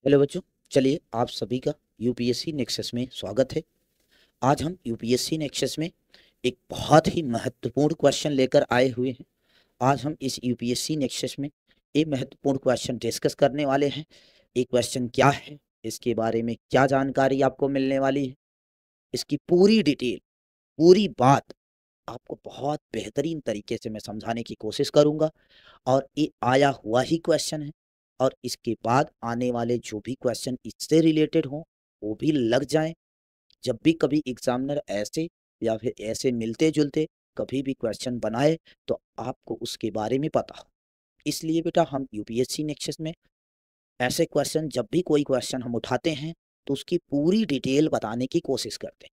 Hello बच्चों, चलिए आप सभी का यूपीएससी नेक्सस में स्वागत है। आज हम यूपीएससी नेक्सस में एक बहुत ही महत्वपूर्ण क्वेश्चन लेकर आए हुए हैं। आज हम इस यूपीएससी नेक्सस में एक महत्वपूर्ण क्वेश्चन डिस्कस करने वाले हैं। ये क्वेश्चन क्या है, इसके बारे में क्या जानकारी आपको मिलने वाली है, इसकी पूरी डिटेल, पूरी बात आपको बहुत बेहतरीन तरीके से मैं समझाने की कोशिश करूंगा। और ये आया हुआ ही क्वेश्चन है, और इसके बाद आने वाले जो भी क्वेश्चन इससे रिलेटेड हों वो भी लग जाएं। जब भी कभी एग्जामिनर ऐसे या फिर ऐसे मिलते जुलते कभी भी क्वेश्चन बनाए तो आपको उसके बारे में पता हो। इसलिए बेटा हम यूपीएससी नेक्सस में ऐसे क्वेश्चन, जब भी कोई क्वेश्चन हम उठाते हैं तो उसकी पूरी डिटेल बताने की कोशिश करते हैं।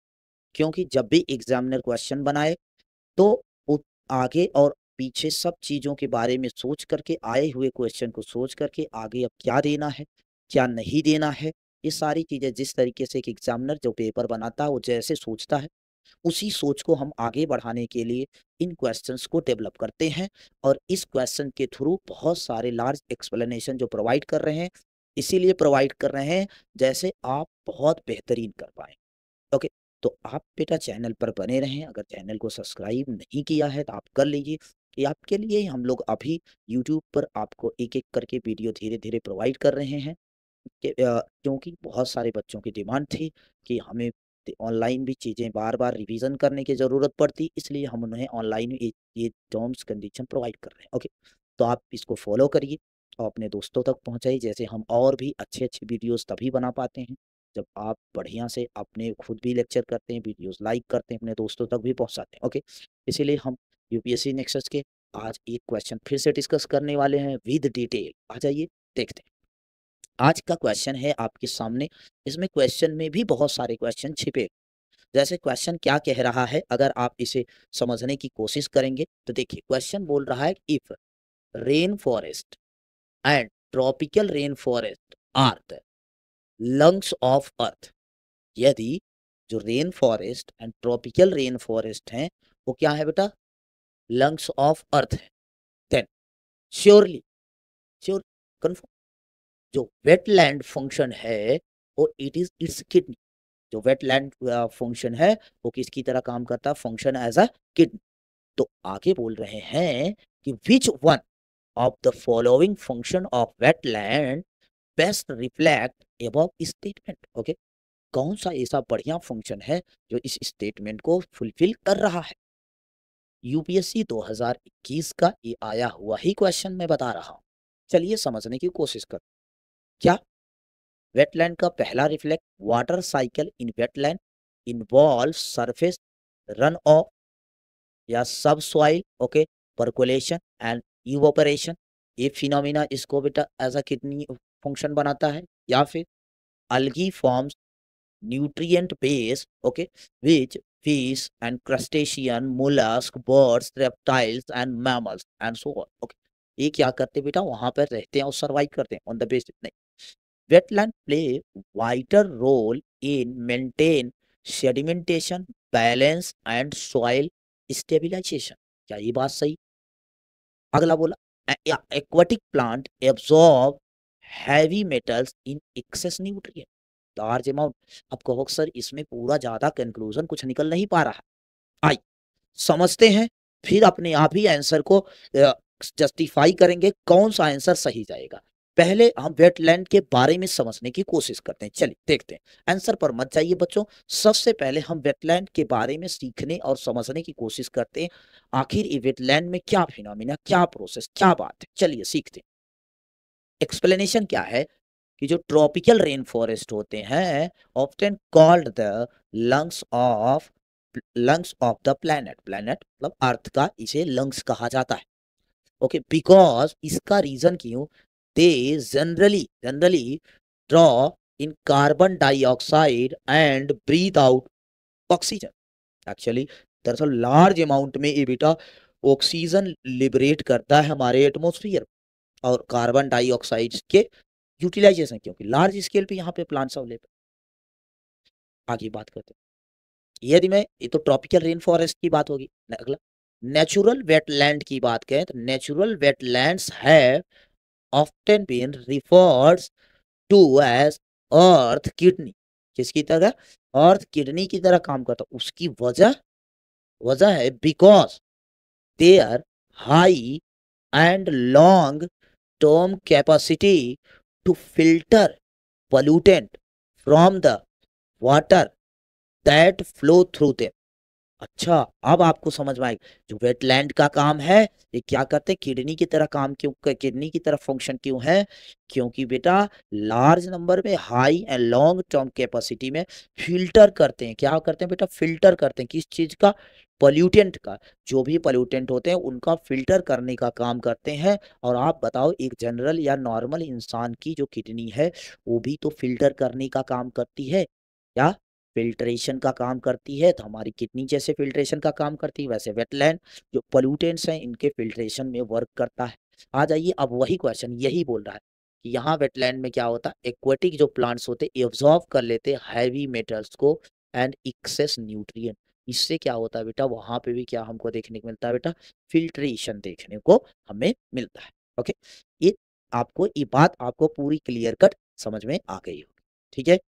क्योंकि जब भी एग्जामिनर क्वेश्चन बनाए तो वो आगे और पीछे सब चीज़ों के बारे में सोच करके, आए हुए क्वेश्चन को सोच करके आगे अब क्या देना है, क्या नहीं देना है, ये सारी चीज़ें जिस तरीके से एक एग्जामिनर जो पेपर बनाता है वो जैसे सोचता है, उसी सोच को हम आगे बढ़ाने के लिए इन क्वेश्चंस को डेवलप करते हैं। और इस क्वेश्चन के थ्रू बहुत सारे लार्ज एक्सप्लेनेशन जो प्रोवाइड कर रहे हैं, इसीलिए प्रोवाइड कर रहे हैं जैसे आप बहुत बेहतरीन कर पाएँ। ओके, तो आप बेटा चैनल पर बने रहें। अगर चैनल को सब्सक्राइब नहीं किया है तो आप कर लीजिए, कि आपके लिए हम लोग अभी यूट्यूब पर आपको एक-एक करके वीडियो धीरे-धीरे प्रोवाइड कर रहे हैं। क्योंकि बहुत सारे बच्चों की डिमांड थी कि हमें ऑनलाइन भी चीज़ें बार-बार रिवीजन करने की ज़रूरत पड़ती, इसलिए हम उन्हें ऑनलाइन ये टर्म्स कंडीशन प्रोवाइड कर रहे हैं। ओके, तो आप इसको फॉलो करिए और अपने दोस्तों तक पहुँचाइए। जैसे हम और भी अच्छे-अच्छे वीडियोज़ तभी बना पाते हैं जब आप बढ़िया से अपने खुद भी लेक्चर करते हैं, वीडियोज़ लाइक करते हैं, अपने दोस्तों तक भी पहुँचाते हैं। ओके, इसीलिए हम यूपीएससी नेक्सस के आज एक क्वेश्चन फिर से डिस्कस करने वाले हैं विद डिटेल। आ जाइए देखते हैं। आज का क्वेश्चन है आपके सामने। इसमें क्वेश्चन में भी बहुत सारे क्वेश्चन छिपे। जैसे क्वेश्चन क्या कह रहा है, अगर आप इसे समझने की कोशिश करेंगे तो देखिए क्वेश्चन बोल रहा है, if rain forest and tropical rain forest are the lungs of earth. यदि जो rain forest and tropical rain forest हैं वो क्या है बेटा, लंग्स ऑफ अर्थ है, देन श्योरली, श्योर, कन्फर्म, जो वेटलैंड फंक्शन है वो इट इज इट्स किडनी। जो वेटलैंड फंक्शन है वो किसकी तरह काम करता है, फंक्शन एज अ किडनी। तो आगे बोल रहे हैं कि which one of the following function of wetland best reflect above statement. Okay, कौन सा ऐसा बढ़िया फंक्शन है जो इस स्टेटमेंट को फुलफिल कर रहा है। यूपीएससी 2021 का ये आया हुआ ही क्वेश्चन मैं बता रहा हूं। चलिए समझने की कोशिश कर। क्या वेटलैंड का पहला reflect, water cycle in wetland involve surface run of या सब soil, okay, percolation and evaporation. ये फिनोमिना इसको बेटा एज अ किडनी फंक्शन बनाता है। या फिर algae forms nutrient base, okay, which fish and crustacean, mollusk, birds, reptiles and mammals and so on, okay। ये क्या करते हैं बेटा, वहां पर रहते हैं और सर्वाइव करते हैं ऑन द बेसिस। नहीं, wetland play vital role in maintain sedimentation, balance and soil stabilization। क्या ये बात सही? अगला बोला, aquatic plant absorb heavy metals in excess nutrient, large amount. अब कहो सर इसमें पूरा ज्यादा कंक्लूजन कुछ निकल नहीं पा रहा। आई समझते हैं, फिर अपने आप ही आंसर को जस्टिफाई करेंगे कौन सा आंसर सही जाएगा। पहले हम वेटलैंड के बारे में समझने की कोशिश करते हैं। चलिए देखते हैं, आंसर पर मत जाइए बच्चों। सबसे पहले हम वेटलैंड के बारे में सीखने और समझने की कोशिश करते हैं, आखिर ये वेटलैंड में क्या फिनोमिना, क्या प्रोसेस, क्या बात है। चलिए सीखते हैं। एक्सप्लेनेशन क्या है कि जो ट्रॉपिकल रेन फॉरेस्ट होते हैं often called the lungs of the planet, planet मतलब अर्थ का, इसे लंग्स कहा जाता है। ओके, बिकॉज इसका रीजन क्यों, they generally generally draw in carbon dioxide and breathe out oxygen. Actually दरअसल लार्ज अमाउंट में ये बेटा ऑक्सीजन लिबरेट करता है हमारे एटमोस्फियर और कार्बन डाइऑक्साइड के यूटिलाइजेशन, क्योंकि लार्ज स्केल पे यहाँ पे प्लांट्स अवेलेबल। आगे बात करते हैं, यदि मैं, ये तो ट्रॉपिकल रेन फॉरेस्ट की बात होगी। अगला नेचुरल वेटलैंड की बात करें तो natural wetlands have often been referred to as earth kidney, किसकी तरह, अर्थ किडनी की तरह काम करता है। उसकी वजह वजह है because there high and long term capacity to filter pollutant from the water that flow through them। अच्छा, अब आपको समझ में आएगा जो वेटलैंड का काम है ये क्या करते हैं, किडनी की तरह काम क्यों, किडनी की तरह फंक्शन क्यों है, क्योंकि बेटा लार्ज नंबर में high and long term capacity में फिल्टर करते हैं। क्या करते हैं बेटा, फिल्टर करते हैं किस चीज का, पोल्यूटेंट का। जो भी पोल्यूटेंट होते हैं उनका फिल्टर करने का काम करते हैं। और आप बताओ एक जनरल या नॉर्मल इंसान की जो किडनी है वो भी तो फिल्टर करने का काम करती है, या फिल्ट्रेशन का काम करती है। तो हमारी किडनी जैसे फिल्ट्रेशन का काम करती है, वैसे वेटलैंड जो पोल्यूटेंट्स हैं इनके फिल्ट्रेशन में वर्क करता है। आ जाइए, अब वही क्वेश्चन यही बोल रहा है कि यहाँ वेटलैंड में क्या होता है, एक्वेटिक जो प्लांट्स होते हैं एब्जॉर्ब कर लेते हैं हैवी मेटल्स को एंड एक्सेस न्यूट्रिएंट। इससे क्या होता है बेटा, वहां पे भी क्या हमको देखने को मिलता है बेटा, फिल्ट्रेशन देखने को हमें मिलता है। ओके, ये आपको ये बात आपको पूरी क्लियर कट समझ में आ गई होगी, ठीक है।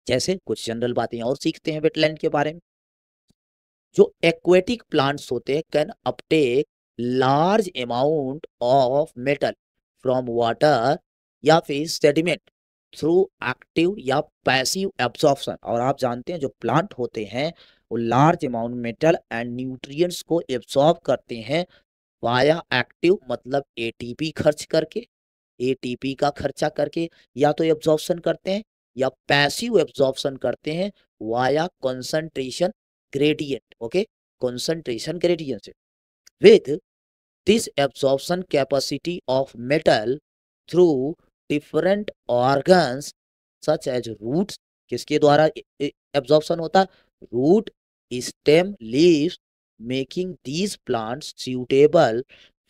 जैसे कुछ जनरल बातें और सीखते हैं वेटलैंड के बारे में। जो एक्वेटिक प्लांट्स होते हैं can Uptake large amount of metal from water या फिर सेडिमेंट थ्रू एक्टिव या पैसिव एब्जॉर्प्शन। और आप जानते हैं जो प्लांट होते हैं वो large amount metal and nutrients को एब्जॉर्ब करते हैं वाया एक्टिव मतलब एटीपी खर्च करके, एटीपी का खर्चा करके या तो एब्जॉर्प्शन करते हैं, या पैसिव एब्जॉर्प्शन करते हैं via concentration gradient. Okay, concentration gradient से with this absorption capacity of metal through different organs such as roots. किसके द्वारा एब्जॉर्प्शन होता है, root, stem, leaves, making these plants suitable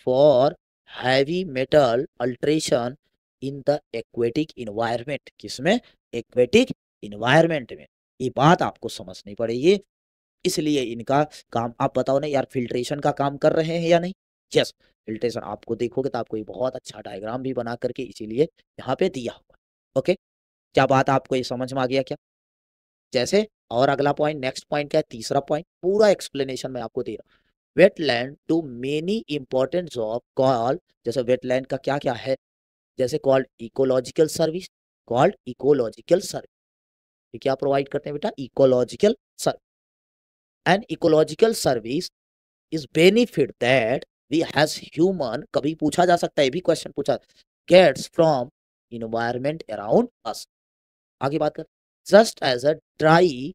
for heavy metal alteration in the aquatic environment. किसमें, aquatic environment में। ये बात आपको समझनी पड़ेगी। इसलिए इनका काम आप बताओ ना यार, फिल्ट्रेशन का काम कर रहे हैं या नहीं। यस, फिल्ट्रेशन आपको देखोगे तो आपको ये बहुत अच्छा डायग्राम भी बना करके इसीलिए यहाँ पे दिया हुआ। ओके, क्या बात आपको ये समझ में आ गया क्या। जैसे और अगला पॉइंट, नेक्स्ट पॉइंट क्या है, तीसरा पॉइंट पूरा एक्सप्लेनेशन मैं आपको दे रहा हूँ। Wetland too many important job call, जैसे वेटलैंड का क्या क्या है, जैसे called ecological service, called ecological service. ये क्या प्रोवाइड करते हैं बेटा, ecological service. And ecological service is benefit that we has human, कभी पूछा जा सकता है, ये भी क्वेश्चन पूछा, gets from environment around us. आगे बात कर, just as a dry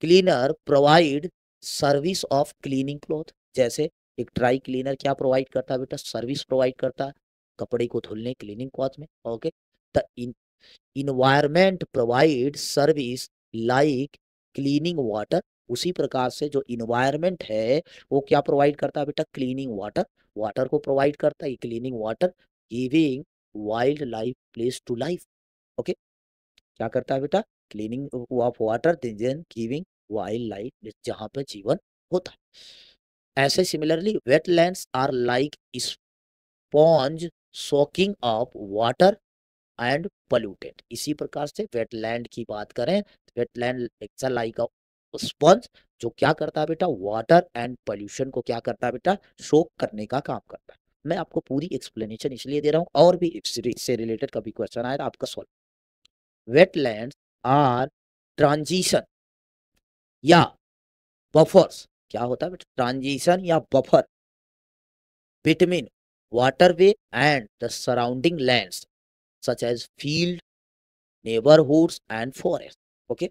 cleaner provide service of cleaning cloth. जैसे एक ड्राई क्लीनर क्या प्रोवाइड करता है बेटा, सर्विस प्रोवाइड करता है कपड़े को धुलने क्लीनिंग क्लॉथ में। Okay, the environment provide service like cleaning water. उसी प्रकार से जो इन्वायरमेंट है वो क्या प्रोवाइड करता है बेटा, क्लीनिंग वाटर, वाटर को प्रोवाइड करता है cleaning water, giving wild life place to life. Okay, क्या करता है बेटा, cleaning of water then giving wild life, जहां पे जीवन होता है। ऐसे similarly wetlands are like sponge soaking up water and pollutant. इसी प्रकार से वेटलैंड की बात करें तो wetland it's like a sponge जो क्या करता है बेटा, वाटर एंड पोल्यूशन को क्या करता है बेटा, सोक करने का काम करता है। मैं आपको पूरी एक्सप्लेनेशन इसलिए दे रहा हूँ, और भी इससे रिलेटेड कभी क्वेश्चन आए तो आपका सॉल्व। वेटलैंड्स आर ट्रांजिशन या बफर्स, क्या होता है बेटा, ट्रांजिशन या buffer between waterway and the surrounding lands such as field, neighborhoods and forest। Okay,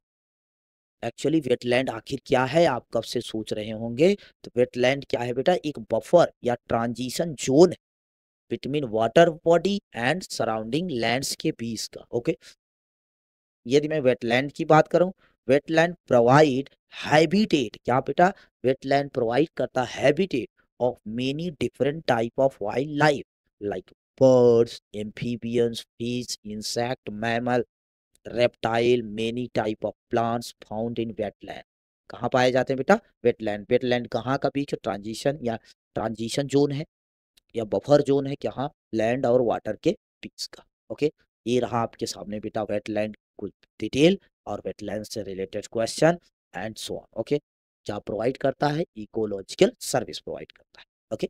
actually wetland आखिर क्या है आप कब से सोच रहे होंगे, तो वेटलैंड क्या है बेटा, एक बफर या ट्रांजिशन जोन है between water body and surrounding lands के बीच का। ओके, यदि मैं वेटलैंड की बात करूं, वेटलैंड प्रोवाइड हैबिटेट, क्या बेटा, वेटलैंड प्रोवाइड करता habitat of many different type of wild life like birds, amphibians, fish, insect, mammal, reptile, many type of plants found in wetland. कहाँ पाए जाते हैं बेटा, वेटलैंड। वेटलैंड कहाँ का बीच ट्रांजिशन या ट्रांजिशन जोन है या बफर जोन है, कहाँ, लैंड और वाटर के बीच का। ओके, ये रहा आपके सामने बेटा वेटलैंड कुछ डिटेल और वेटलैंड से related question and so on. Okay, क्या प्रोवाइड करता है? इकोलॉजिकल सर्विस प्रोवाइड करता है। ओके।